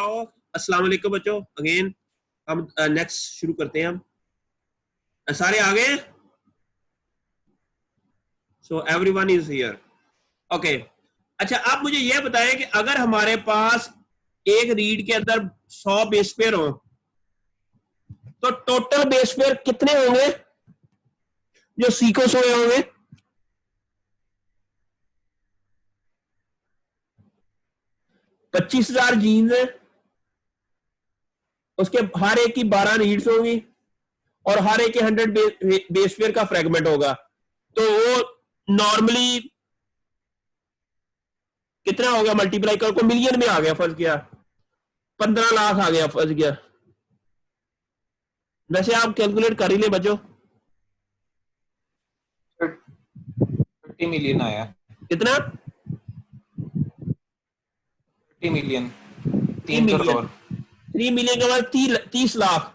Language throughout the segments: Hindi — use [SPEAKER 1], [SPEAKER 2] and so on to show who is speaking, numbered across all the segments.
[SPEAKER 1] आओ। अस्सलाम वालेकुम बच्चों, अगेन हम नेक्स्ट शुरू करते हैं। हम सारे आ गए? So everyone is here. Okay, अच्छा आप मुझे यह बताएं कि अगर हमारे पास एक रीड के अंदर 100 बेस पेयर हो तो टोटल बेस पेयर कितने होंगे जो सीक्वेंस हुए होंगे? पच्चीस हजार जीन्स है, उसके हर एक की 12 रीड्स होंगी और हर एक के 100 बेस पेयर का फ्रेगमेंट होगा। तो वो नॉर्मली कितना हो गया? मल्टीप्लाई कर को मिलियन में आ गया, फर्ज किया 15 लाख आ गया, फर्ज किया। वैसे आप कैलकुलेट कर ही ले बच्चों।
[SPEAKER 2] 30 मिलियन आया।
[SPEAKER 1] कितना?
[SPEAKER 2] 30 मिलियन,
[SPEAKER 1] 3
[SPEAKER 2] करोड़।
[SPEAKER 1] 3 मिलियन के बाद 30 लाख,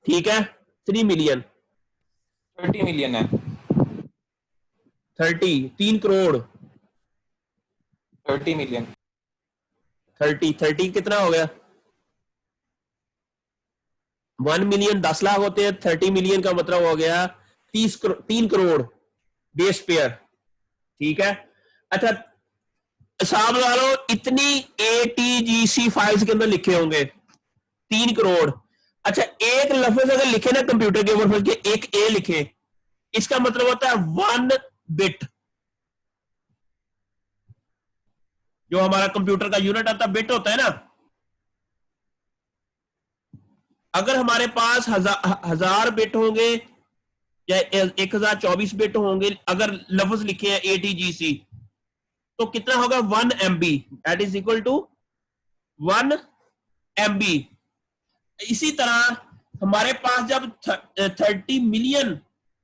[SPEAKER 1] ठीक है। 3 मिलियन
[SPEAKER 2] 30 मिलियन है।
[SPEAKER 1] 3 करोड़
[SPEAKER 2] 30 मिलियन
[SPEAKER 1] 30 कितना हो गया? 1 मिलियन 10 लाख होते हैं, 30 मिलियन का मतलब हो गया 3 करोड़ बेस पेयर, ठीक है। अच्छा हिसाब लगा लो इतनी ATGC फाइल्स के अंदर लिखे होंगे 3 करोड़। अच्छा एक लफ्ज अगर लिखे ना कंप्यूटर के ऊपर के एक ए लिखे, इसका मतलब होता है 1 बिट। जो हमारा कंप्यूटर का यूनिट आता है बिट होता है ना। अगर हमारे पास हजार बिट होंगे या 1024 बिट होंगे, अगर लफ्ज लिखे हैं ATGC, तो कितना होगा? 1 MB, that is equal to 1 MB। इसी तरह हमारे पास जब 30 मिलियन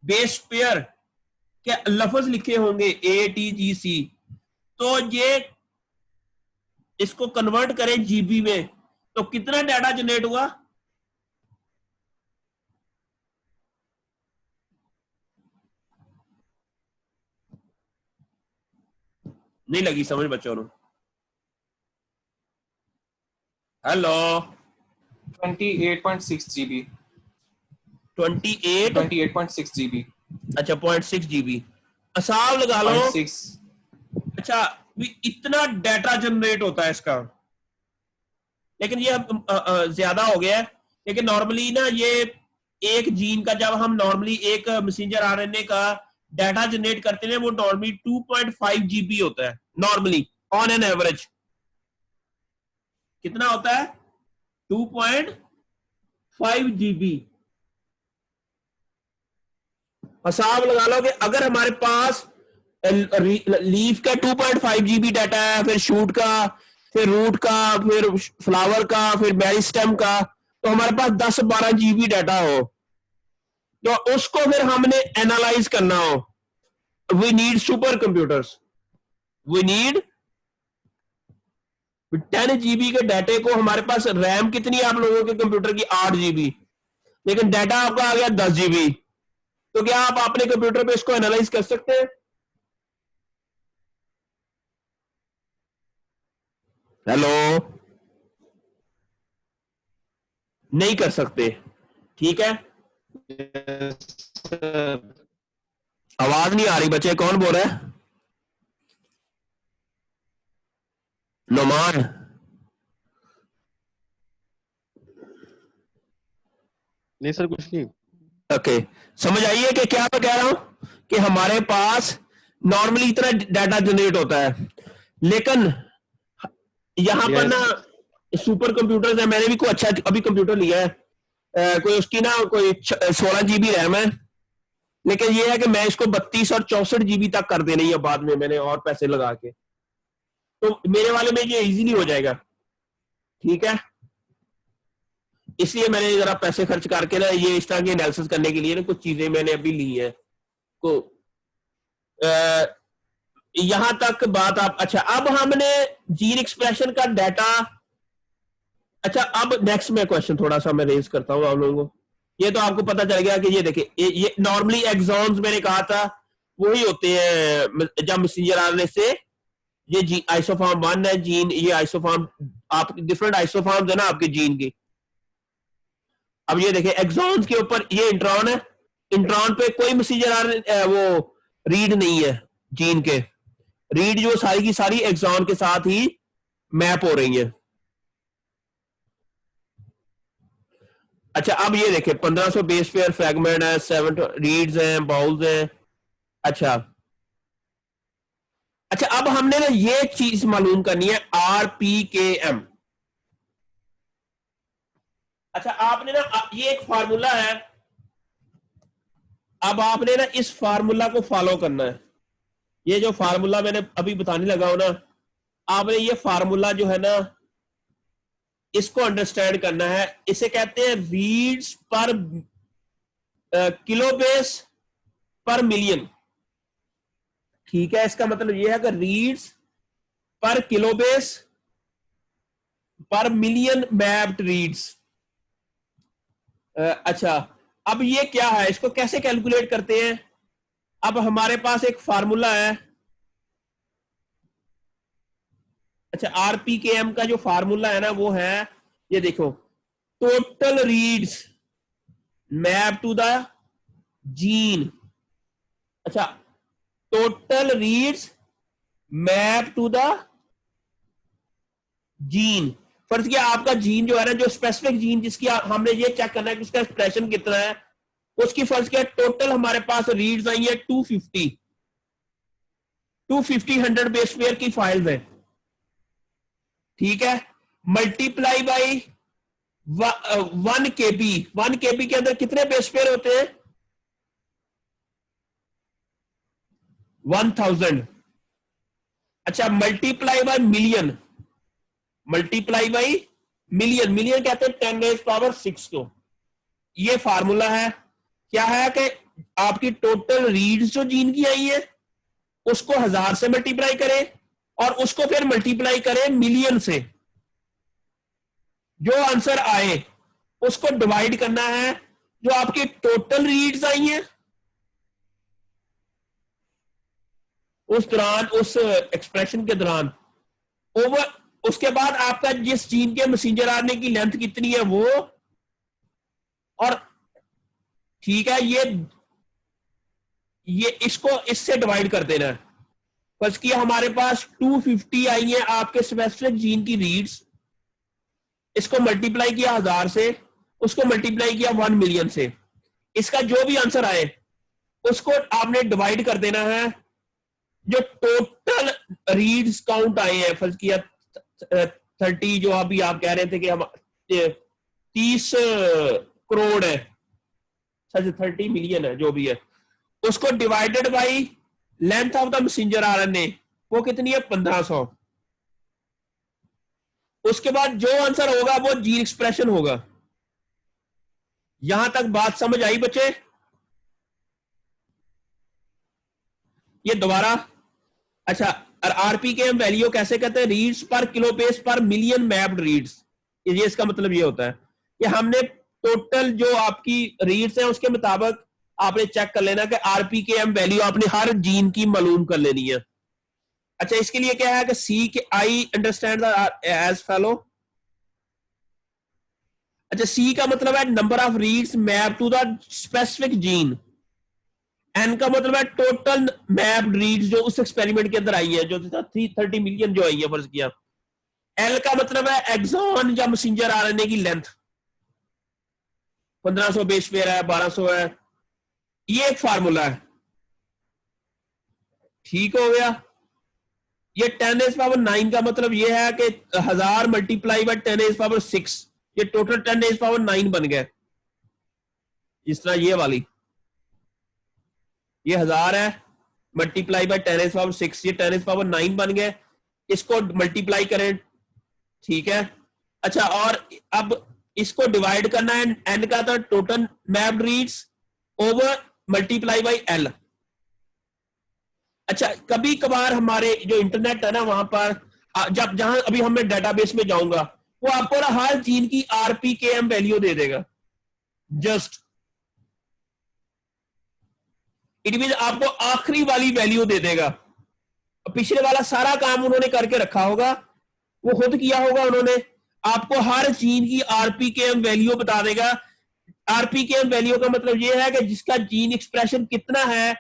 [SPEAKER 1] बेस पेयर के लफ्ज लिखे होंगे ATGC, तो ये इसको कन्वर्ट करें GB में, तो कितना डाटा जनरेट हुआ? नहीं लगी समझ बच्चों ने? Hello
[SPEAKER 2] 28.6 GB।
[SPEAKER 1] 28
[SPEAKER 2] 28.6 GB।
[SPEAKER 1] अच्छा 0.6 GB हिसाब लगा लो।
[SPEAKER 2] 0.6।
[SPEAKER 1] अच्छा इतना डाटा जनरेट होता है इसका, लेकिन ये ज्यादा हो गया है। लेकिन नॉर्मली ना ये एक जीन का, जब हम नॉर्मली एक मैसेंजर RNA का डाटा जनरेट करते हैं वो नॉर्मली 2.5 GB होता है नॉर्मली ऑन एन एवरेज। कितना होता है? 2.5 GB। हिसाब लगा लो कि अगर हमारे पास लीफ का 2.5 GB डाटा है, फिर शूट का, फिर रूट का, फिर फ्लावर का, फिर मेरिस्टेम का, तो हमारे पास 10-12 GB डाटा हो, तो उसको फिर हमने एनालाइज करना हो, we need super computers. We need 10 GB के डाटे को। हमारे पास रैम कितनी है आप लोगों के कंप्यूटर की? 8 GB, लेकिन डाटा आपका आ गया 10 GB। तो क्या आप अपने कंप्यूटर पे इसको एनालाइज कर सकते हैं? हेलो, नहीं कर सकते, ठीक है। आवाज नहीं आ रही बच्चे, कौन बोल रहा है? नोमान,
[SPEAKER 3] नहीं सर कुछ नहीं।
[SPEAKER 1] ओके समझ आइए कि क्या मैं कह रहा हूं कि हमारे पास नॉर्मली इतना डाटा जनरेट होता है, लेकिन यहां पर ना सुपर कंप्यूटर्स है। मैंने भी कोई अच्छा अभी कंप्यूटर लिया है, कोई उसकी ना कोई 16 GB रैम है, लेकिन ये है कि मैं इसको 32 और 64 GB तक कर देनी है बाद में मैंने और पैसे लगा के, तो मेरे वाले में ये इजीली हो जाएगा, ठीक है। इसलिए मैंने जरा पैसे खर्च करके ना ये इस तरह की एनालिसिस करने के लिए ना कुछ चीजें मैंने अभी ली है। तो यहां तक बात आप। अच्छा अब हमने जीन एक्सप्रेशन का डाटा। अच्छा अब नेक्स्ट में क्वेश्चन थोड़ा सा मैं रेज करता हूं आप लोगों को। ये तो आपको पता चल गया कि ये देखिए ये नॉर्मली एक्सॉन्स मैंने कहा था वही होते हैं जब मैसेंजर आरएनए से ये आइसोफॉर्म 1 है जीन, ये आइसोफॉर्म आप डिफरेंट आइसोफॉर्म्स है ना आपके जीन की। अब ये देखिए एक्सॉन्स के ऊपर ये इंट्रॉन है, इंट्रॉन पे कोई मैसेंजर वो रीड नहीं है जीन के, रीड जो सारी की सारी एक्सॉन के साथ ही मैप हो रही है। अच्छा अब ये देखिए 1500 बेस पेयर फ्रैगमेंट है, 7 रीड्स हैं, बाउल्स हैं। अच्छा अच्छा अब हमने ना ये चीज मालूम करनी है RPKM। अच्छा आपने ना ये एक फार्मूला है, अब आपने ना इस फार्मूला को फॉलो करना है। ये जो फार्मूला मैंने अभी बताने लगा हूं ना, आपने ये फार्मूला जो है ना इसको अंडरस्टैंड करना है। इसे कहते हैं रीड्स पर किलो बेस पर मिलियन। ठीक है, इसका मतलब ये है कि रीड्स पर किलो बेस पर मिलियन मैप्ड रीड्स। अच्छा अब ये क्या है, इसको कैसे कैलकुलेट करते हैं? अब हमारे पास एक फार्मूला है। अच्छा RPKM का जो फार्मूला है ना वो है, ये देखो, total reads map to the gene. अच्छा total reads map to the gene. फर्ज किया आपका जीन जो है ना, जो स्पेसिफिक जीन जिसकी हमने ये चेक करना है कि उसका एक्सप्रेशन कितना है, उसकी फर्ज किया टोटल हमारे पास रीड्स आई है 250 100 बेस पेयर की फाइल्स है। ठीक है, मल्टीप्लाई बाई 1 KB। 1 KB के अंदर कितने बेस पेयर होते हैं? 1000। अच्छा multiply by million, multiply by million, million कहते हैं 10⁻⁶ को। ये फार्मूला है, क्या है कि आपकी टोटल रीड्स जो जीन की आई है उसको 1000 से मल्टीप्लाई करें और उसको फिर मल्टीप्लाई करें मिलियन से। जो आंसर आए उसको डिवाइड करना है जो आपकी टोटल रीड्स आई हैं उस दौरान, उस एक्सप्रेशन के दौरान, ओवर। उसके बाद आपका जिस जीन के मैसेंजर आरएनए की लेंथ कितनी है वो, और ठीक है ये इसको इससे डिवाइड कर देना है। बस किया हमारे पास 250 आई है आपके स्पेसिफिक जीन की रीड्स, इसको मल्टीप्लाई किया 1000 से, उसको मल्टीप्लाई किया 1 मिलियन से। इसका जो भी आंसर आए उसको आपने डिवाइड कर देना है जो टोटल रीड्स काउंट आए हैं। फर्ज किया 30, जो अभी आप कह रहे थे कि हम 30 करोड़ है, सच 30 मिलियन है जो भी है, उसको divided by length of the messenger RNA, वो कितनी है? 1500। उसके बाद जो आंसर होगा वो जीन एक्सप्रेशन होगा। यहां तक बात समझ आई बच्चे? ये दोबारा, अच्छा RPKM वैल्यू कैसे कहते हैं? रीड्स पर किलो बेस पर मिलियन मैप्ड रीड्स। ये इसका मतलब ये होता है कि हमने टोटल जो आपकी रीड्स है उसके मुताबिक आपने चेक कर लेना कि RPKM वैल्यू आपने हर जीन की मालूम कर लेनी है। अच्छा इसके लिए क्या है कि सी के आई अंडरस्टैंड एज फॉलो। अच्छा सी का मतलब है number of reads map to the specific gene. N का मतलब है टोटल मैप्ड रीड्स जो उस एक्सपेरिमेंट के अंदर आई है, जो 30 मिलियन जो आई है फर्ज किया। एल का मतलब है एक्सॉन या मैसेंजर आरएनए की लेंथ, 1500 बेस पेयर है, 1200 है। ये एक फार्मूला है, ठीक हो गया। ये 10⁻⁹ का मतलब ये है कि 1000 मल्टीप्लाई बाय 10⁻⁶, ये टोटल 10⁻⁹ बन गया। इस तरह ये वाली, ये 1000 है मल्टीप्लाई बाय 10⁻⁶, ये 10⁻⁹ बन गए। इसको मल्टीप्लाई करें, ठीक है। अच्छा और अब इसको डिवाइड करना है, एन का था total mapped reads over multiply by L. अच्छा कभी कभार हमारे जो इंटरनेट है ना वहां पर जब जहां अभी हम मैं डेटाबेस में जाऊंगा वो आपको ना हर जीन की RPKM वैल्यू दे देगा। जस्ट इट मीन आपको आखिरी वाली वैल्यू दे देगा, पिछले वाला सारा काम उन्होंने करके रखा होगा, वो खुद किया होगा उन्होंने। आपको हर जीन की आरपीकेएम वैल्यू बता देगा। आरपीकेएम वैल्यू का मतलब ये है कि जिसका जीन एक्सप्रेशन कितना है,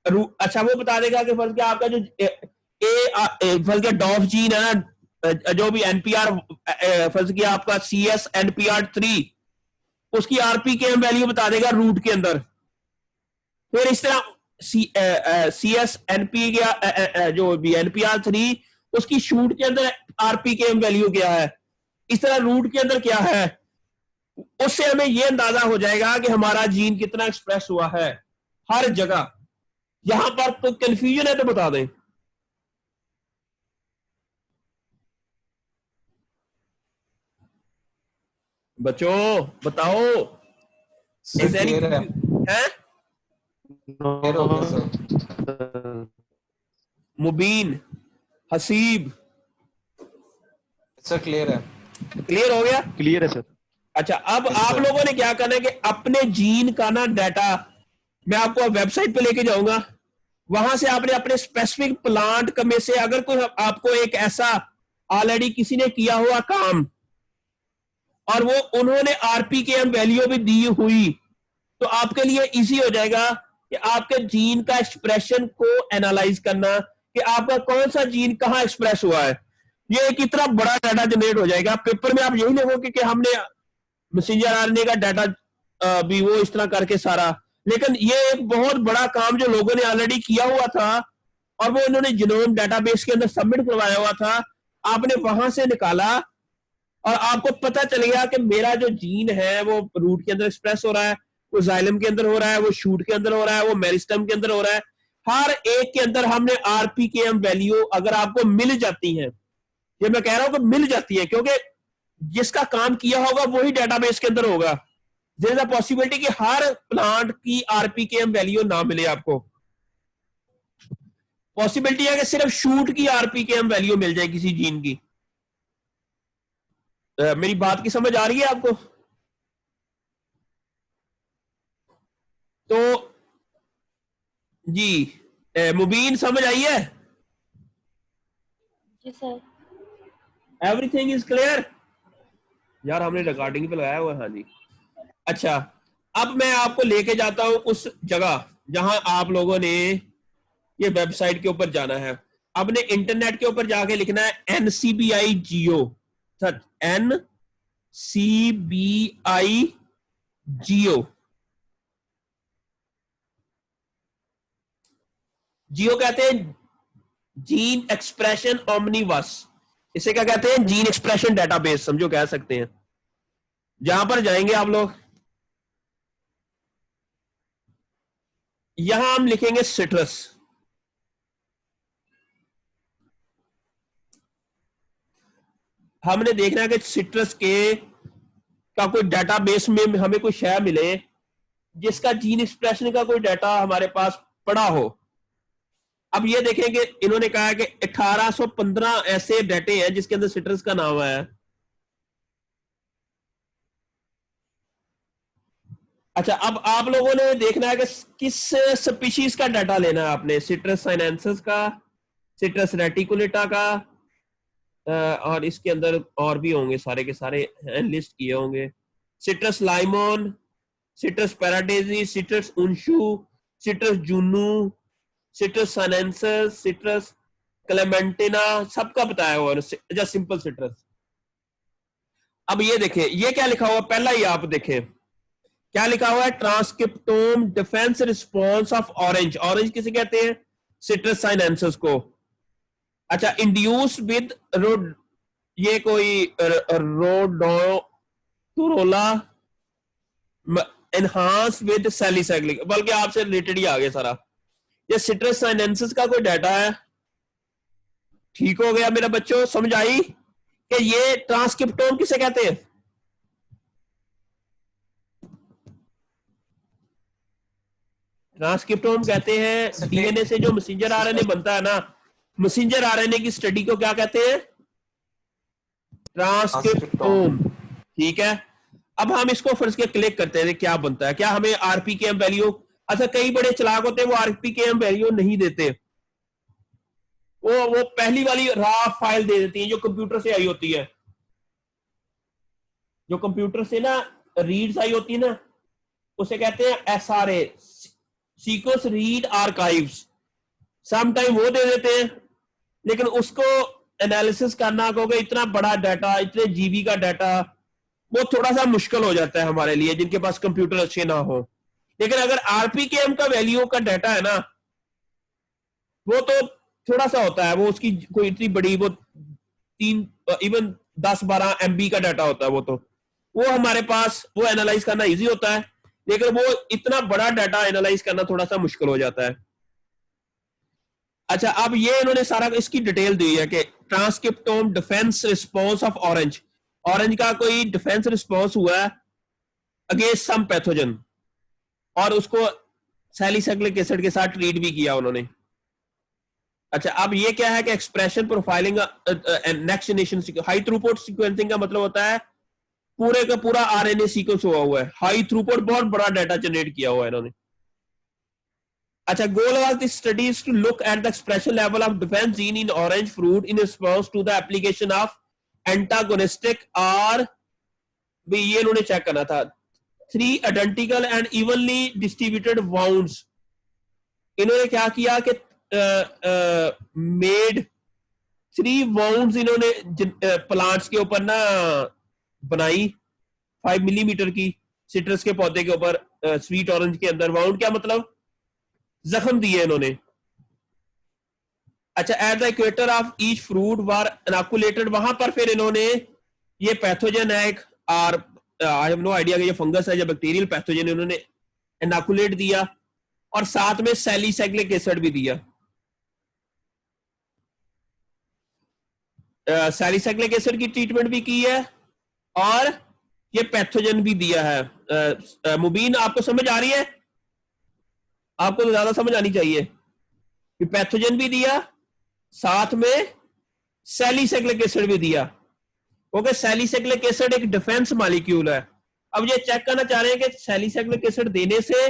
[SPEAKER 1] अच्छा वो बता देगा कि फर्ज क्या आपका जो फर्ज क्या डॉफ जीन है ना, जो भी एनपीआर फर्ज किया आपका CS NPR3, उसकी आरपीकेएम वैल्यू बता देगा रूट के अंदर। फिर इस तरह CS NP जो भी NPR3 उसकी शूट के अंदर आरपीकेएम वैल्यू क्या है, इस तरह रूट के अंदर क्या है, उससे हमें यह अंदाजा हो जाएगा कि हमारा जीन कितना एक्सप्रेस हुआ है हर जगह। यहां पर तो कंफ्यूजन है तो बता दें। बच्चों बताओ,
[SPEAKER 2] सर क्लियर है,
[SPEAKER 1] है?
[SPEAKER 2] क्लियर हो गया सर।
[SPEAKER 1] मुबीन, हसीब,
[SPEAKER 2] सर क्लियर है।
[SPEAKER 1] क्लियर हो गया?
[SPEAKER 3] क्लियर है सर।
[SPEAKER 1] अच्छा, अब
[SPEAKER 2] Yes,
[SPEAKER 1] आप
[SPEAKER 2] sir.
[SPEAKER 1] लोगों ने क्या करना है कि अपने जीन का ना डाटा मैं आपको वेबसाइट पे लेके जाऊंगा, वहां से आपने अपने स्पेसिफिक प्लांट में से अगर कोई आपको एक ऐसा ऑलरेडी किसी ने किया हुआ काम और वो उन्होंने आरपीकेएम वैल्यू भी दी हुई, तो आपके लिए इजी हो जाएगा कि आपके जीन का एक्सप्रेशन को एनालाइज करना कि आपका कौन सा जीन कहां एक्सप्रेस हुआ है। ये एक इतना बड़ा डाटा जनरेट हो जाएगा। पेपर में आप यही लिखोगे कि हमने मैसेंजर आरएनए का डाटा भी वो इस तरह करके सारा, लेकिन ये एक बहुत बड़ा काम जो लोगों ने ऑलरेडी किया हुआ था और वो इन्होंने जीनोम डाटाबेस के अंदर सबमिट करवाया हुआ था, आपने वहां से निकाला और आपको पता चल गया कि मेरा जो जीन है वो रूट के अंदर एक्सप्रेस हो रहा है, वो जाइलम के अंदर हो रहा है, वो शूट के अंदर हो रहा है, वो मेरिस्टम के अंदर हो रहा है। हर एक के अंदर हमने आरपीकेएम वैल्यू अगर आपको मिल जाती है, ये मैं कह रहा हूं कि मिल जाती है, क्योंकि जिसका काम किया होगा वही डेटाबेस के अंदर होगा। देयर इज अ पॉसिबिलिटी कि हर प्लांट की आरपीकेएम वैल्यू ना मिले आपको। पॉसिबिलिटी है कि सिर्फ शूट की आरपीकेएम वैल्यू मिल जाए किसी जीन की। मेरी बात की समझ आ रही है आपको? तो जी मुबीन समझ आई है?
[SPEAKER 4] जी सर।
[SPEAKER 1] Everything is clear? यार हमने रिकॉर्डिंग पे लगाया हुआ है। हाँ जी। अच्छा, अब मैं आपको लेके जाता हूं उस जगह जहां आप लोगों ने ये वेबसाइट के ऊपर जाना है। आपने इंटरनेट के ऊपर जाके लिखना है NCBI जियो, सर NCBI जियो। जियो कहते हैं जीन एक्सप्रेशन ओमनीवर्स, इसे क्या कहते हैं? जीन एक्सप्रेशन डेटाबेस समझो कह सकते हैं। जहां पर जाएंगे आप लोग, यहां हम लिखेंगे सिट्रस। हमने देखना है कि सिट्रस के का कोई डाटाबेस में हमें कोई शय मिले जिसका जीन एक्सप्रेशन का कोई डाटा हमारे पास पड़ा हो। अब ये देखेंगे इन्होंने कहा कि 1815 ऐसे डाटे हैं जिसके अंदर सिट्रस का नाम आया है। अच्छा, अब आप लोगों ने देखना है कि किस स्पीशीज का डाटा लेना है आपने। सिट्रस साइनेंसिस का, सिट्रस रेटिकुलेटा का, और इसके अंदर और भी होंगे, सारे के सारे लिस्ट किए होंगे। Citrus limon, citrus paradisi, citrus unshiu, citrus junos, citrus sinensis, citrus clementina, सबका बताया हुआ है सिंपल सिट्रस। अब ये देखें, ये क्या लिखा हुआ, पहला ही आप देखें क्या लिखा हुआ है, transcriptome defence response of orange. Orange किसे कहते हैं? सिट्रस साइनेंसिस को। अच्छा, इंड्यूस विद रोड, ये कोई रोडोला, एनहांस विद सैलिसाइक्लिक, बल्कि आपसे रिलेटेड ही आ गया सारा। ये सिट्रस साइनेंसिस का कोई डाटा है। ठीक हो गया मेरा बच्चों, समझ आई कि ये ट्रांसक्रिप्टोम किसे कहते हैं? ट्रांसक्रिप्टोम कहते हैं डीएनए से जो मैसेंजर आरएनए बनता है ना, मैसेंजर आरएनए की स्टडी को क्या कहते हैं? ट्रांसक्रिप्टोम। ठीक है, अब हम इसको फर्ज के क्लिक करते हैं, क्या बनता है? क्या हमें आरपीकेएम वैल्यू, अच्छा कई बड़े चलाक होते हैं वो आरपीकेएम वैल्यू नहीं देते। वो पहली वाली रा फाइल दे देती है जो कंप्यूटर से आई होती है, जो कंप्यूटर से ना रीड्स आई होती है ना, उसे कहते हैं SRA, sequence read archives. Some time वो दे देते हैं, लेकिन उसको एनालिसिस करना क्योंकि इतना बड़ा डाटा, इतने जीबी का डाटा, वो थोड़ा सा मुश्किल हो जाता है हमारे लिए जिनके पास कंप्यूटर अच्छे ना हो। लेकिन अगर RPKM का वैल्यू का डाटा है ना, वो तो थोड़ा सा होता है, वो उसकी कोई इतनी बड़ी, वो 3 10-12 MB का डाटा होता है, वो हमारे पास वो एनालाइज करना इजी होता है, लेकिन वो इतना बड़ा डाटा एनालाइज करना थोड़ा सा मुश्किल हो जाता है। अच्छा, अब ये इन्होंने सारा इसकी डिटेल दी है कि transcriptome defence response of orange का कोई डिफेंस रिस्पॉन्स हुआ है अगेंस्ट सम पैथोजन, और उसको सैलिसाइक्लिक एसिड के साथ ट्रीट भी किया उन्होंने। अच्छा, अब ये क्या है कि expression profiling next generation high throughput sequencing का मतलब होता है पूरे का पूरा RNA सीक्वेंस हुआ है, हाई थ्रूपुट, बहुत बड़ा डाटा जनरेट किया हुआ है इन्होंने। अच्छा, goal was this studies to look at the expression level of defense gene in orange fruit in response to the application of antagonistic और भी ये इन्होंने चेक करना था 3 identical and evenly distributed wounds। इन्होंने क्या किया कि मेड 3 wounds इन्होंने प्लांट्स के ऊपर ना बनाई 5 मिलीमीटर की, सिट्रस के पौधे के ऊपर, स्वीट ऑरेंज के अंदर। वाउंड क्या मतलब, जख्म दिए इन्होंने। अच्छा, at the equator of each fruit were inoculated, वहां पर फिर इन्होंने ये पैथोजन है एक, और आई हैव नो आइडिया कि ये फंगस है या बैक्टीरियल पैथोजन, इन्होंने इनोकुलेट दिया, और साथ में सैलिसाइक्लिक एसिड भी दिया। सैलिसाइक्लिक एसिड की ट्रीटमेंट भी की है और ये पैथोजन भी दिया है। मुबीन, आपको समझ आ रही है? आपको तो ज्यादा समझ आनी चाहिए कि पैथोजन भी दिया, साथ में सैलिसाइक्लिक एसिड भी दिया, क्योंकि सैलिसाइक्लिक एसिड एक डिफेंस मॉलिक्यूल है। अब ये चेक करना चाह रहे हैं कि सैलिसाइक्लिक एसिड देने से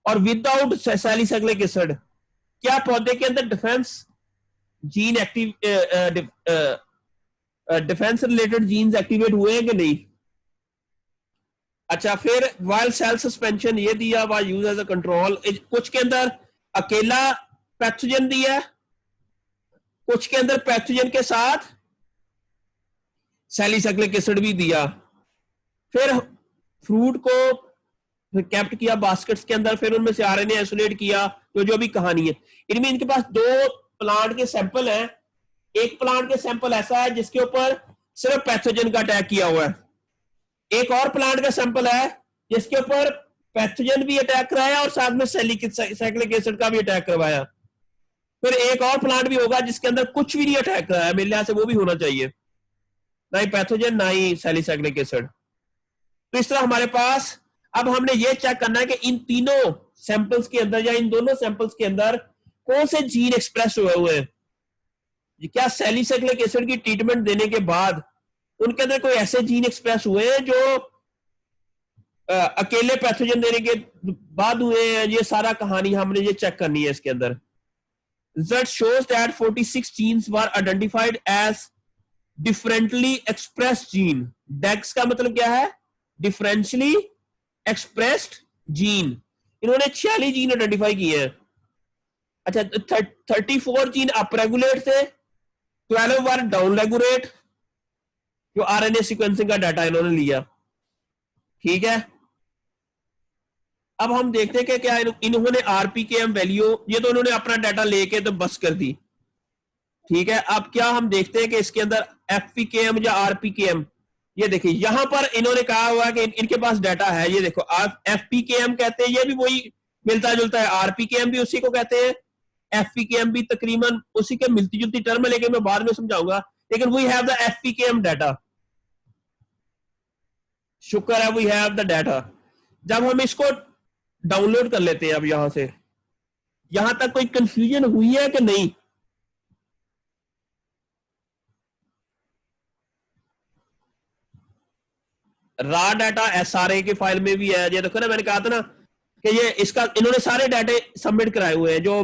[SPEAKER 1] और विदाउट सैलिसाइक्लिक एसिड क्या पौधे के अंदर defence gene defence related genes activate हुए हैं कि नहीं। अच्छा, फिर वाइल्ड सेल सस्पेंशन ये दिया हुआ यूज एज अ कंट्रोल, कुछ के अंदर अकेला पैथोजन दिया, कुछ के अंदर पैथोजन के साथ सैलिसाइक्लिक एसिड भी दिया। फिर फ्रूट को कैप्ट किया बास्केट्स के अंदर, फिर उनमें से RNA आइसोलेट किया, तो जो भी कहानी है। इनमें इनके पास 2 प्लांट के सैंपल हैं। एक प्लांट के सैंपल ऐसा है जिसके ऊपर सिर्फ पैथोजन का अटैक किया हुआ है, एक और प्लांट का सैंपल है जिसके ऊपर पैथोजन भी अटैक कराया और साथ में सैलिसाइक्लिक एसिड का भी अटैक करवाया। फिर एक और प्लांट भी होगा जिसके अंदर कुछ भी नहीं अटैक कराया, मेरे लिहाज से वो भी होना चाहिए, ना ही पैथोजन ना ही सैलिसाइक्लिक एसिड। तो इस तरह हमारे पास अब हमने ये चेक करना है कि इन तीनों सैंपल्स के अंदर या इन दोनों सैंपल्स के अंदर कौन से जीन एक्सप्रेस हुए हैं। क्या सैलिसाइक्लिक एसिड की ट्रीटमेंट देने के बाद उनके अंदर कोई ऐसे जीन एक्सप्रेस हुए हैं जो अकेले पैथोजन देने के बाद हुए हैं। ये सारा कहानी हमने ये चेक करनी है इसके अंदर। Result shows that 46 genes were identified as differently expressed gene. DEX का मतलब क्या है, differentially expressed gene। इन्होंने 46 जीन आइडेंटिफाई किए हैं। अच्छा, 34 जीन अपरेगुलेट थे, 12 वर डाउन रेगुलेट, जो RNA सीक्वेंसिंग का डाटा इन्होंने लिया। ठीक है, अब हम देखते हैं कि क्या इन्होंने RPKM वैल्यू, ये तो उन्होंने अपना डाटा लेके तो बस कर दी। ठीक है, अब क्या हम देखते हैं कि इसके अंदर FPKM या RPKM, ये देखिए यहां पर इन्होंने कहा हुआ है कि इनके पास डाटा है। ये देखो, FPKM कहते हैं, ये भी वही मिलता जुलता है, RPKM भी उसी को कहते हैं, FPKM भी तकरीबन उसी के मिलती जुलती टर्म है, लेकिन मैं बाद में समझाऊंगा। लेकिन we have the FPKM data, शुक्र है वी हैव द डाटा। जब हम इसको डाउनलोड कर लेते हैं, अब यहां से यहां तक कोई कंफ्यूजन हुई है कि नहीं? रॉ डाटा SRA की फाइल में भी है। ये देखो ना, मैंने कहा था ना कि ये इसका इन्होंने सारे डाटे सबमिट कराए हुए हैं, जो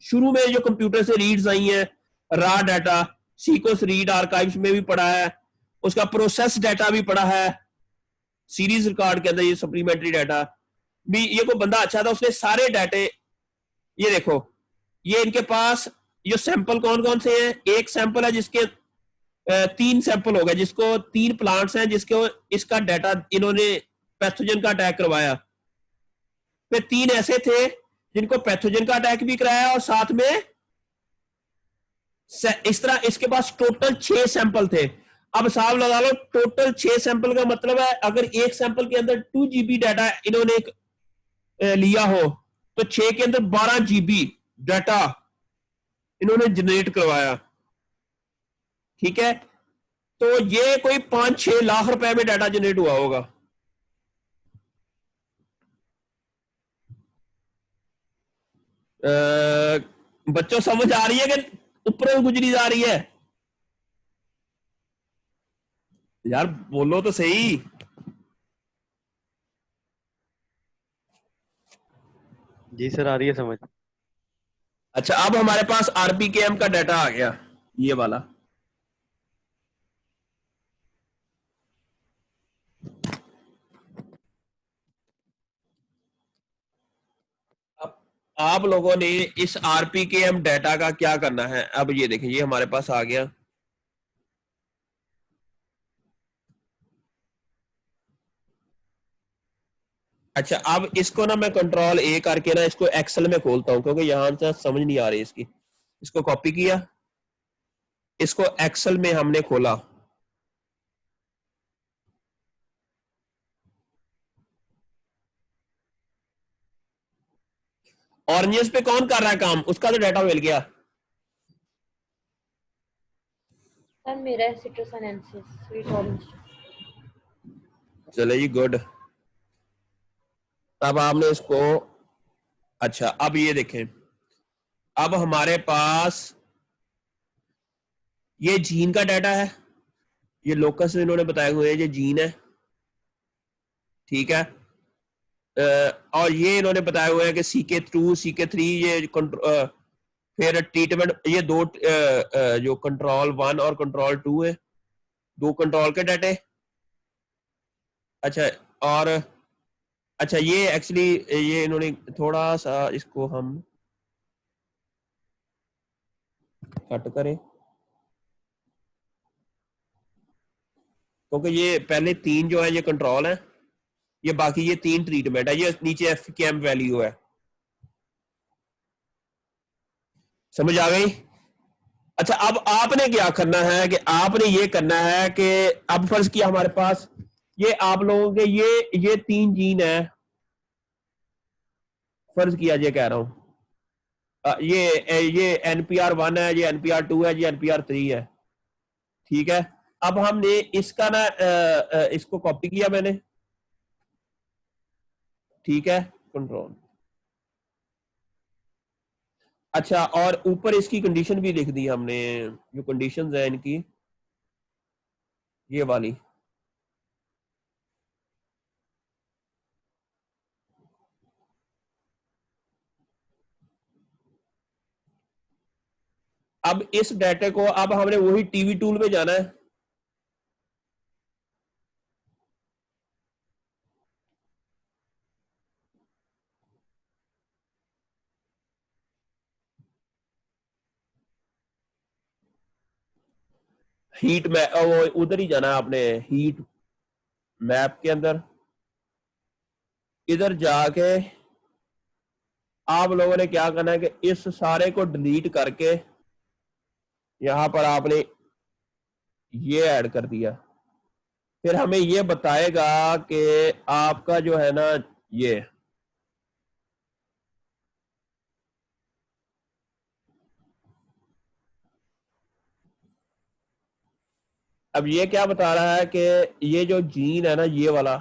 [SPEAKER 1] शुरू में जो कंप्यूटर से रीड्स आई हैं, raw data, sequence read archives में भी पड़ा है, उसका प्रोसेस डाटा भी पड़ा है सीरीज रिकॉर्ड के अंदर, ये सप्लीमेंट्री डाटा भी। ये कोई बंदा अच्छा था, उसने सारे डाटे, ये देखो ये इनके पास ये सैंपल कौन कौन से हैं, एक सैंपल है जिसके 3 सैंपल हो गए, जिसको 3 प्लांट्स हैं जिसको इसका डाटा इन्होंने पैथोजन का अटैक करवाया, फिर 3 ऐसे थे जिनको पैथोजन का अटैक भी कराया और साथ में इस तरह इसके पास टोटल 6 सैंपल थे। अब हिसाब लगा लो, टोटल 6 सैंपल का मतलब है अगर एक सैंपल के अंदर 2 GB डाटा इन्होंने लिया हो तो 6 के अंदर 12 GB डाटा इन्होंने जनरेट करवाया। ठीक है, तो ये कोई 5-6 लाख रुपए में डाटा जनरेट हुआ होगा। बच्चों समझ आ रही है कि ऊपर गुजरी जा रही है? यार बोलो तो सही।
[SPEAKER 3] जी सर, आ रही है समझ।
[SPEAKER 1] अच्छा, अब हमारे पास आरपीकेएम का डाटा आ गया, ये वाला। अब आप लोगों ने इस आरपीकेएम डाटा का क्या करना है, अब ये देखिए ये हमारे पास आ गया। अच्छा, अब इसको ना मैं कंट्रोल ए करके ना इसको एक्सेल में खोलता हूं क्योंकि यहां से समझ नहीं आ रही इसकी। इसको कॉपी किया, इसको एक्सेल में हमने खोला। ऑरेंजेस पे कौन कर रहा है काम, उसका तो डाटा मिल गया।
[SPEAKER 4] सर मेरा सिट्रसनेंसिस स्वीट ऑरेंज।
[SPEAKER 1] चले जी, गुड। अब आपने इसको, अच्छा अब ये देखें, अब हमारे पास ये जीन का डाटा है, ये लोकस इन्होंने बताए हुए हैं, ये जीन है। ठीक है, और ये इन्होंने बताए हुए हैं कि CK2 CK3 ये फिर ट्रीटमेंट, ये दो जो कंट्रोल 1 और कंट्रोल 2 है, 2 कंट्रोल के डाटे। अच्छा, और अच्छा ये एक्चुअली ये इन्होंने थोड़ा सा इसको हम कट करें क्योंकि ये पहले 3 जो है ये कंट्रोल है, ये बाकी ये 3 ट्रीटमेंट है, ये नीचे एफकेएम वैल्यू है। समझ आ गई? अच्छा, अब आपने क्या करना है कि आपने ये करना है कि अब फर्ज किया हमारे पास ये आप लोगों के ये 3 जीन है, फर्ज किया ये कह रहा हूं, ये NPR1 है, ये NPR2 है, ये NPR3 है। ठीक है, अब हमने इसका ना इसको कॉपी किया मैंने। ठीक है, कंट्रोल। अच्छा, और ऊपर इसकी कंडीशन भी लिख दी हमने, जो कंडीशंस है इनकी, ये वाली। अब इस डाटा को अब हमने वही टीवी टूल में जाना है। हीट मैप, वो उधर ही जाना है आपने, हीट मैप के अंदर इधर जाके आप लोगों ने क्या करना है कि इस सारे को डिलीट करके यहां पर आपने ये ऐड कर दिया। फिर हमें ये बताएगा कि आपका जो है ना ये अब ये क्या बता रहा है कि ये जो जीन है ना ये वाला,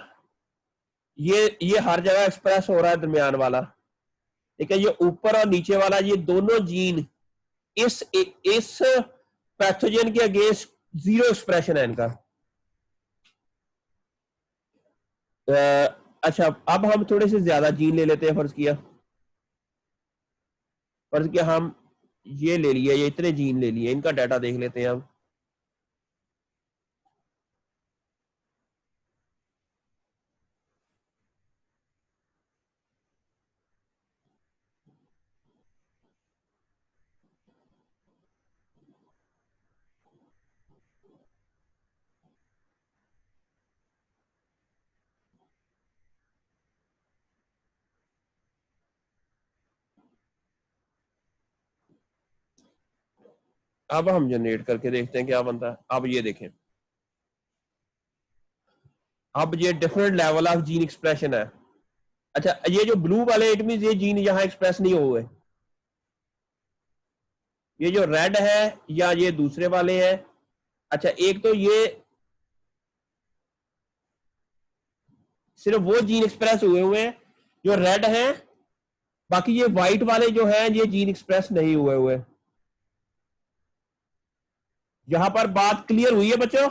[SPEAKER 1] ये हर जगह एक्सप्रेस हो रहा है, दरमियान वाला। ठीक है, ये ऊपर और नीचे वाला, ये दोनों जीन इस पैथोजन के अगेंस्ट 0 एक्सप्रेशन है इनका। अच्छा, अब हम थोड़े से ज्यादा जीन ले लेते हैं। फर्ज किया हम ये ले लिया, ये इतने जीन ले लिए, इनका डाटा देख लेते हैं अब। अब हम जनरेट करके देखते हैं क्या बनता है। अब ये देखें, अब ये different level of gene expression है। अच्छा, ये जो ब्लू वाले इट मीन ये जीन यहां एक्सप्रेस नहीं हुए, ये जो रेड है या ये दूसरे वाले हैं। अच्छा, एक तो ये सिर्फ वो जीन एक्सप्रेस हुए हैं जो रेड हैं, बाकी ये व्हाइट वाले जो हैं ये जीन एक्सप्रेस नहीं हुए। यहां पर बात क्लियर हुई है बच्चों?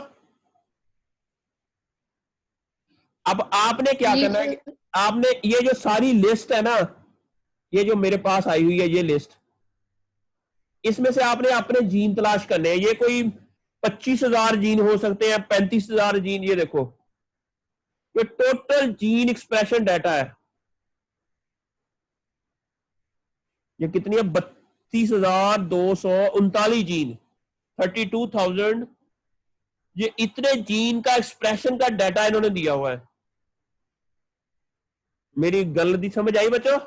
[SPEAKER 1] अब आपने क्या
[SPEAKER 5] जी
[SPEAKER 1] करना है
[SPEAKER 5] सर।
[SPEAKER 1] कि आपने ये जो सारी लिस्ट है ना, ये जो मेरे पास आई हुई है ये लिस्ट, इसमें से आपने अपने जीन तलाश करने हैं। ये कोई 25,000 जीन हो सकते हैं, 35,000 जीन। ये देखो, ये टोटल जीन एक्सप्रेशन डाटा है। ये कितनी है? 32,239 जीन, 32,000। ये इतने जीन का एक्सप्रेशन का डाटा इन्होंने दिया हुआ है। मेरी गलती समझ आई बच्चों?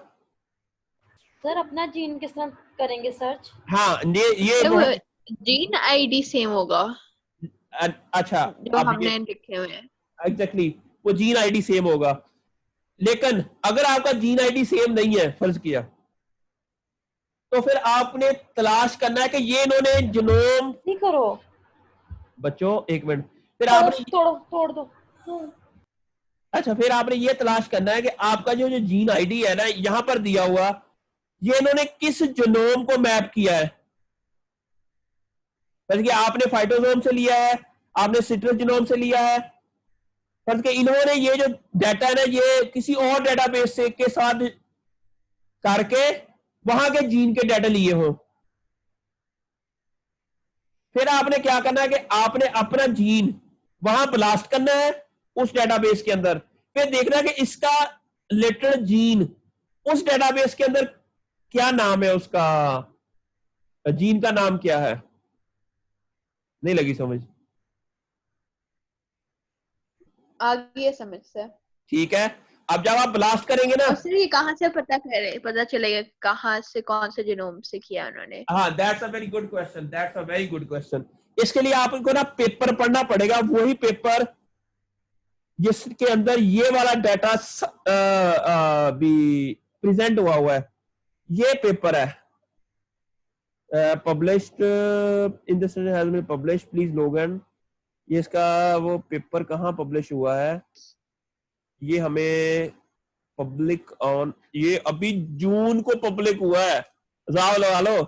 [SPEAKER 4] सर अपना जीन किस तरह करेंगे सर्च?
[SPEAKER 1] हाँ, ये
[SPEAKER 5] तो
[SPEAKER 1] बहुत
[SPEAKER 5] जीन आईडी सेम होगा
[SPEAKER 1] अच्छा।
[SPEAKER 5] जो
[SPEAKER 1] अब
[SPEAKER 5] हमने
[SPEAKER 1] ये
[SPEAKER 5] लिखे हुए हैं।
[SPEAKER 1] एग्जैक्टली वो जीन आईडी सेम होगा, लेकिन अगर आपका जीन आईडी सेम नहीं है, फर्ज किया, तो फिर आपने तलाश करना है कि ये इन्होंने जिनोम।
[SPEAKER 4] नहीं करो,
[SPEAKER 1] बच्चों एक मिनट, फिर
[SPEAKER 4] तोड़ो
[SPEAKER 1] आपने
[SPEAKER 4] तोड़ो तोड़ दो।
[SPEAKER 1] अच्छा, फिर आपने ये तलाश करना है कि आपका जो जो जीन आईडी है ना यहां पर दिया हुआ, ये इन्होंने किस जिनोम को मैप किया है। फर्ज किया आपने फाइटोसोम से लिया है, आपने सिट्रस जिनोम से लिया है, फर्ज किया इन्होंने ये जो डाटा है ना ये किसी और डेटाबेस से के साथ करके वहां के जीन के डाटा लिए हो। फिर आपने क्या करना है कि आपने अपना जीन वहां ब्लास्ट करना है उस डेटाबेस के अंदर, फिर देखना है कि इसका रिलेटेड जीन उस डेटाबेस के अंदर क्या नाम है, उसका जीन का नाम क्या है। नहीं लगी समझ?
[SPEAKER 5] आ गई है समझ से।
[SPEAKER 1] ठीक है, अब जब आप ब्लास्ट करेंगे ना,
[SPEAKER 5] और सर ये कहाँ से पता चलेगा कहाँ से कौन से जीनोम से किया उन्होंने?
[SPEAKER 1] हाँ, that's a very good question, that's a very good question. इसके लिए आपको ना पेपर पढ़ना पड़ेगा, वही पेपर जिसके अंदर ये वाला डाटा भी प्रेजेंट हुआ है। ये पेपर है published in this has been publish, please login. ये इसका वो पेपर कहाँ पब्लिश हुआ है, ये हमें पब्लिक ऑन, ये अभी जून को पब्लिक हुआ है, हिसाब लगा लो।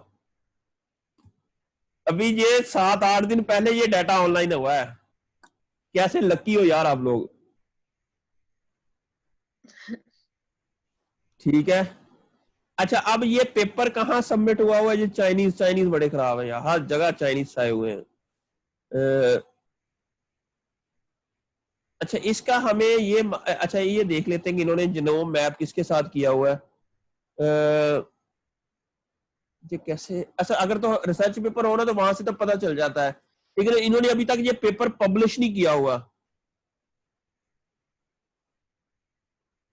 [SPEAKER 1] अभी ये 7-8 दिन पहले ये डाटा ऑनलाइन हुआ है। कैसे लकी हो यार आप लोग। ठीक है, अच्छा अब ये पेपर कहाँ सबमिट हुआ है? ये चाइनीज, चाइनीज बड़े खराब है यार, हर जगह चाइनीज आए हुए हैं। अच्छा, इसका हमें ये अच्छा ये देख लेते हैं कि इन्होंने जिनोम मैप किसके साथ किया हुआ है। ये कैसे, अच्छा अगर तो रिसर्च पेपर हो ना तो वहां से तो पता चल जाता है, लेकिन इन्होंने अभी तक ये पेपर पब्लिश नहीं किया हुआ।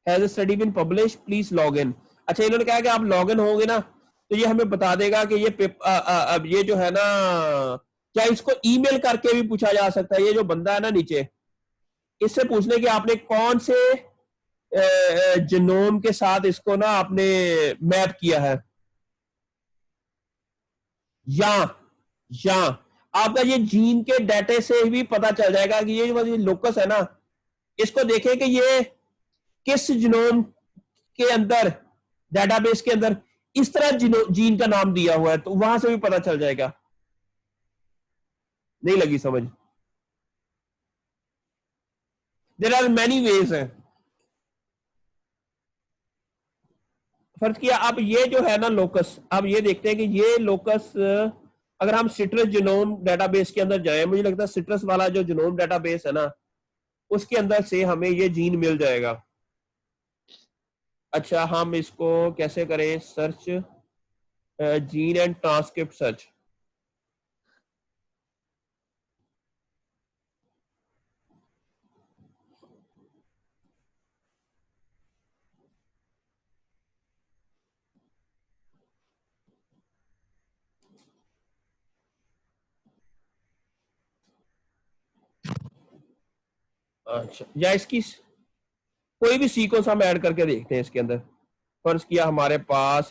[SPEAKER 1] Has study been publish, please log in. अच्छा, इन्होंने कहा कि आप लॉग इन होंगे ना तो ये हमें बता देगा कि ये पेपर अब ये जो है ना, क्या इसको ईमेल करके भी पूछा जा सकता है? ये जो बंदा है ना नीचे, इससे पूछने कि आपने कौन से जिनोम के साथ इसको ना आपने मैप किया है, या या आपका ये जीन के डाटे से भी पता चल जाएगा कि ये जो लोकस है ना, इसको देखें कि ये किस जिनोम के अंदर, डेटाबेस के अंदर इस तरह जीन का नाम दिया हुआ है, तो वहां से भी पता चल जाएगा। नहीं लगी समझ? देयर आर मेनी वेज है। फर्ज किया अब ये जो है ना लोकस, अब ये देखते हैं कि ये लोकस अगर हम सिट्रस जीनोम डेटाबेस के अंदर जाएं, मुझे लगता है सिट्रस वाला जो जीनोम डेटाबेस है ना उसके अंदर से हमें ये जीन मिल जाएगा। अच्छा हम इसको कैसे करें search, gene and transcript search. अच्छा या इसकी कोई भी सीक्वेंस हम ऐड करके देखते हैं इसके अंदर। फर्ज किया हमारे पास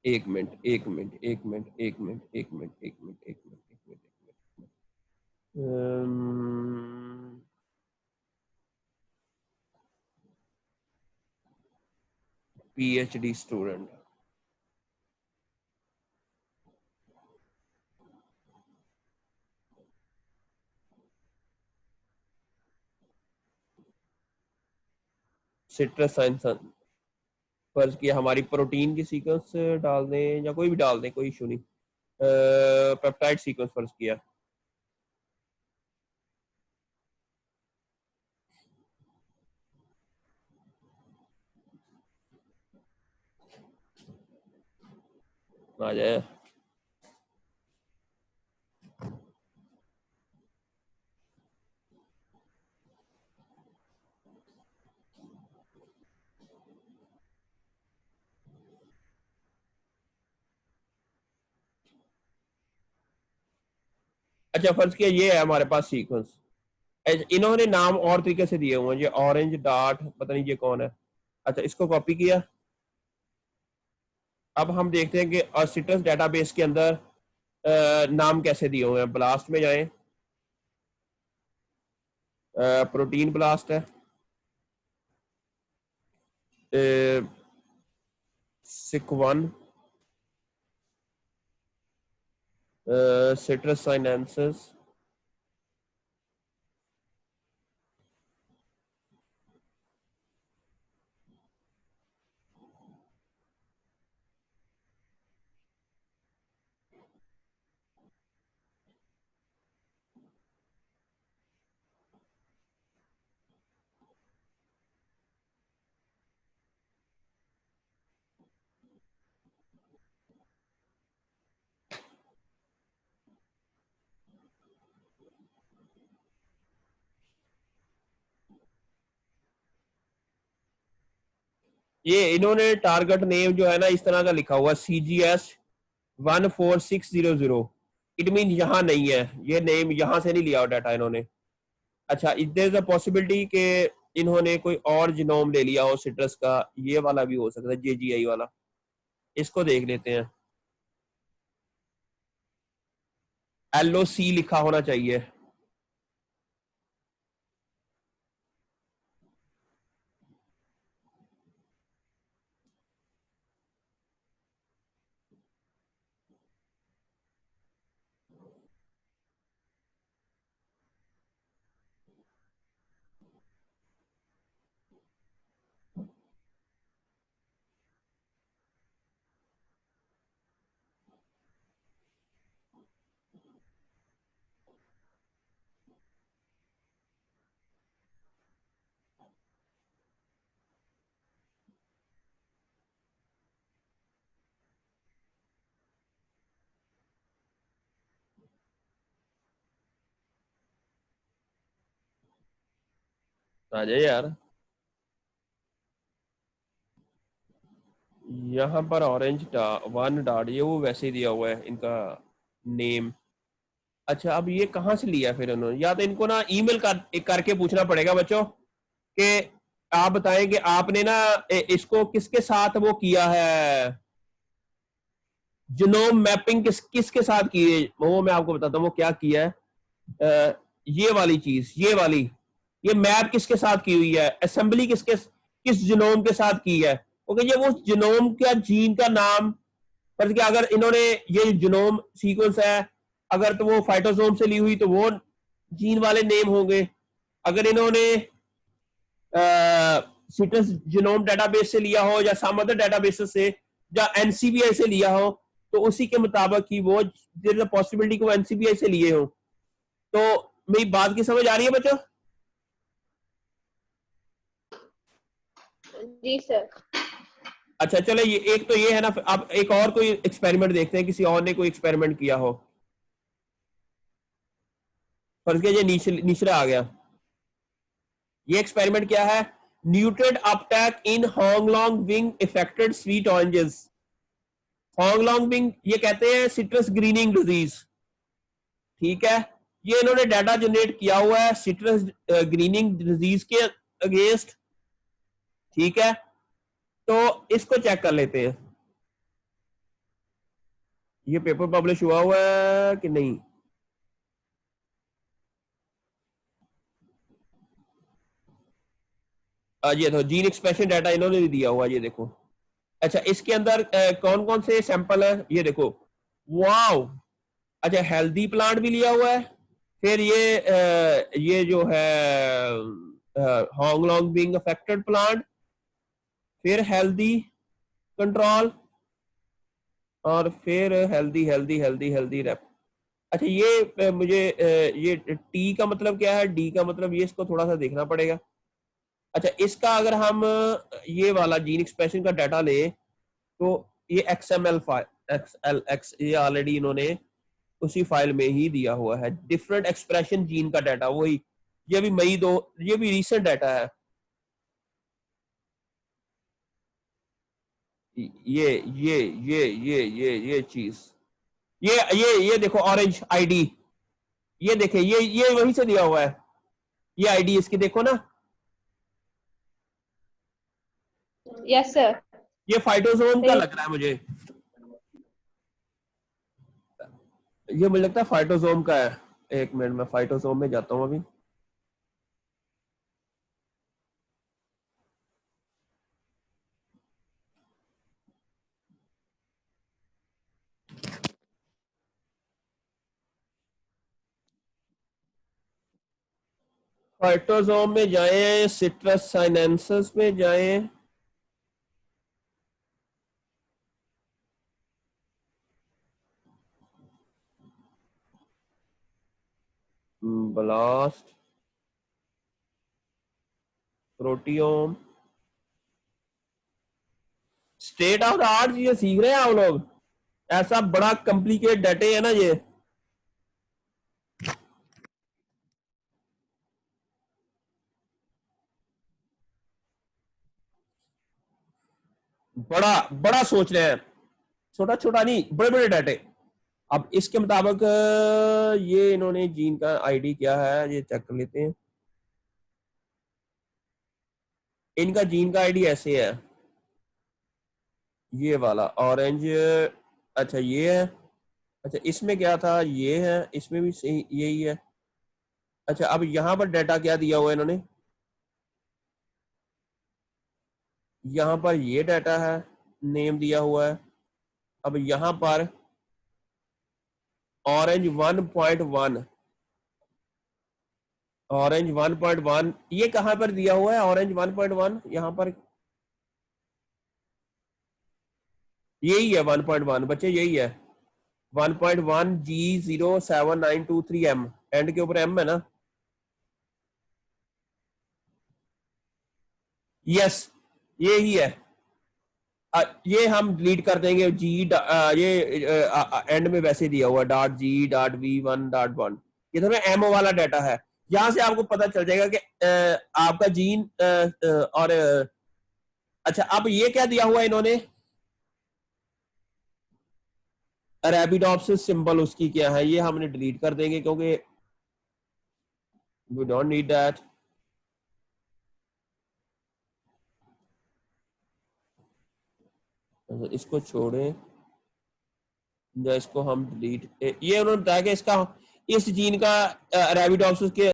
[SPEAKER 1] एक मिनट एक मिनट एक मिनट एक मिनट एक मिनट एक मिनट एक मिनट एक मिनट एक minute PhD student, citrus science. फर्ज किया हमारी प्रोटीन की सीक्वेंस डाल दें या कोई भी डाल दें, कोई इशू नहीं। पेप्टाइड सीक्वेंस फर्ज किया, आ जाए। अच्छा फर्ज किया ये है हमारे पास सीक्वेंस, इन्होंने नाम और तरीके से दिए हुए हैं, ये ऑरेंज डॉट पता नहीं ये कौन है। अच्छा इसको कॉपी किया। अब हम देखते हैं कि सिट्रस डेटाबेस के अंदर नाम कैसे दिए हुए हैं। ब्लास्ट में जाएं, प्रोटीन ब्लास्ट है, सिक1, सिट्रस साइनेंसिस, ये इन्होंने टारगेट नेम जो है ना इस तरह का लिखा हुआ CGS14600। इट मीन यहाँ नहीं है ये नेम, यहाँ से नहीं लिया डाटा इन्होंने। अच्छा देयर इज अ पॉसिबिलिटी कि इन्होंने कोई और जीनोम ले लिया हो सिट्रस का, ये वाला भी हो सकता है JGI वाला। इसको देख लेते हैं, LOC लिखा होना चाहिए। आ जाए यार, यहाँ पर ऑरेंज वन डॉट ये वो वैसे ही दिया हुआ है इनका नेम। अच्छा अब ये कहाँ से लिया फिर उन्होंने, या तो इनको ना ईमेल करके पूछना पड़ेगा बच्चों कि आप बताएं कि आपने ना इसको किसके साथ वो किया है, जीनोम मैपिंग किसके साथ की है। वो मैं आपको बताता हूँ वो क्या किया है। ये वाली चीज, ये वाली, ये मैप किसके साथ की हुई है, असेंबली किस जीनोम के साथ की है। ओके ये वो जीनोम का जीन का नाम, पर कि अगर इन्होंने ये जीनोम सीक्वेंस है अगर तो वो फाइटोसोम से ली हुई तो वो जीन वाले नेम होंगे। अगर इन्होंने सिट्रस जीनोम डेटाबेस से लिया हो या सम अदर डेटाबेस से या एनसीबीआई से लिया हो, तो उसी के मुताबिक ही वो देयर इज अ पॉसिबिलिटी को एनसीबीआई से लिए हो। तो मेरी बात की समझ आ रही है बच्चों?
[SPEAKER 5] जी सर।
[SPEAKER 1] अच्छा चलो, ये एक तो ये है ना, अब एक और कोई एक्सपेरिमेंट देखते हैं, किसी और ने कोई एक्सपेरिमेंट किया हो। फर्ज कीजिए निशरा आ गया। ये एक्सपेरिमेंट क्या है? Nutrient uptake in huanglongbing affected sweet oranges. Huanglongbing ये कहते हैं सिट्रस ग्रीनिंग डिजीज, ठीक है। ये इन्होंने डाटा जनरेट किया हुआ है सिट्रस ग्रीनिंग डिजीज के अगेंस्ट, ठीक है। तो इसको चेक कर लेते हैं, ये पेपर पब्लिश हुआ हुआ है कि नहीं। ये तो जीन एक्सप्रेशन डाटा इन्होंने भी दिया हुआ, ये देखो। अच्छा, इसके अंदर कौन कौन से सैंपल है, ये देखो। वाओ, अच्छा हेल्दी प्लांट भी लिया हुआ है, फिर ये जो है होंगलोंग बिंग अफेक्टेड प्लांट, फिर हेल्दी कंट्रोल, और फिर हेल्दी हेल्दी हेल्दी हेल्दी रैप। अच्छा ये मुझे ये टी का मतलब क्या है, डी का मतलब, ये इसको थोड़ा सा देखना पड़ेगा। अच्छा, इसका अगर हम ये वाला जीन एक्सप्रेशन का डाटा ले, तो ये XML फाइल XLX, ये ऑलरेडी इन्होंने उसी फाइल में ही दिया हुआ है। डिफरेंट एक्सप्रेशन जीन का डाटा, वही, ये भी मई 2, ये भी रीसेंट डाटा है। ये चीज, ये देखो ऑरेंज आईडी, ये देखे, ये वहीं से दिया हुआ है, ये आईडी इसकी देखो ना।
[SPEAKER 5] Yes sir.
[SPEAKER 1] ये फाइटोसोम का लग रहा है मुझे, ये मुझे लगता है फाइटोसोम का है। एक मिनट में फाइटोसोम में जाता हूं अभी। फाइटोसोम में जाएं, सिट्रस साइनेंसिस में जाएं, blast, proteome, state of the art ये सीख रहे हैं आप लोग। ऐसा बड़ा कॉम्प्लिकेट डाटे है ना ये। बड़ा बड़ा सोच रहे हैं, छोटा छोटा नहीं, बड़े बड़े डाटे। अब इसके मुताबिक ये इन्होंने जीन का आईडी क्या है, ये चेक कर लेते हैं। इनका जीन का आईडी ऐसे है, ये वाला ऑरेंज। अच्छा ये है, अच्छा इसमें क्या था, ये है, इसमें भी सही यही है। अच्छा अब यहां पर डाटा क्या दिया हुआ है इन्होंने, यहां पर ये डाटा है, नेम दिया हुआ है। अब यहां पर ऑरेंज 1.1, ऑरेंज 1.1, ये कहां पर दिया हुआ है ऑरेंज 1.1, यहां पर यही है 1.1 बच्चे, यही है 1.1 G07923M, एंड के ऊपर M है ना। यस, ये ही है। ये हम डिलीट कर देंगे, जी ये एंड में वैसे दिया हुआ .G.V1.1, ये तो एम वाला डाटा है। यहां से आपको पता चल जाएगा कि आपका जीन और अच्छा अब ये क्या दिया हुआ है इन्होंने, अरेबिडोप्सिस सिंबल उसकी क्या है, ये हमने डिलीट कर देंगे क्योंकि वी डोंट नीड दैट। इसको छोड़ें या इसको हम डिलीट, ये उन्होंने बताया कि इसका, इस जीन का अरेबिडोप्सिस के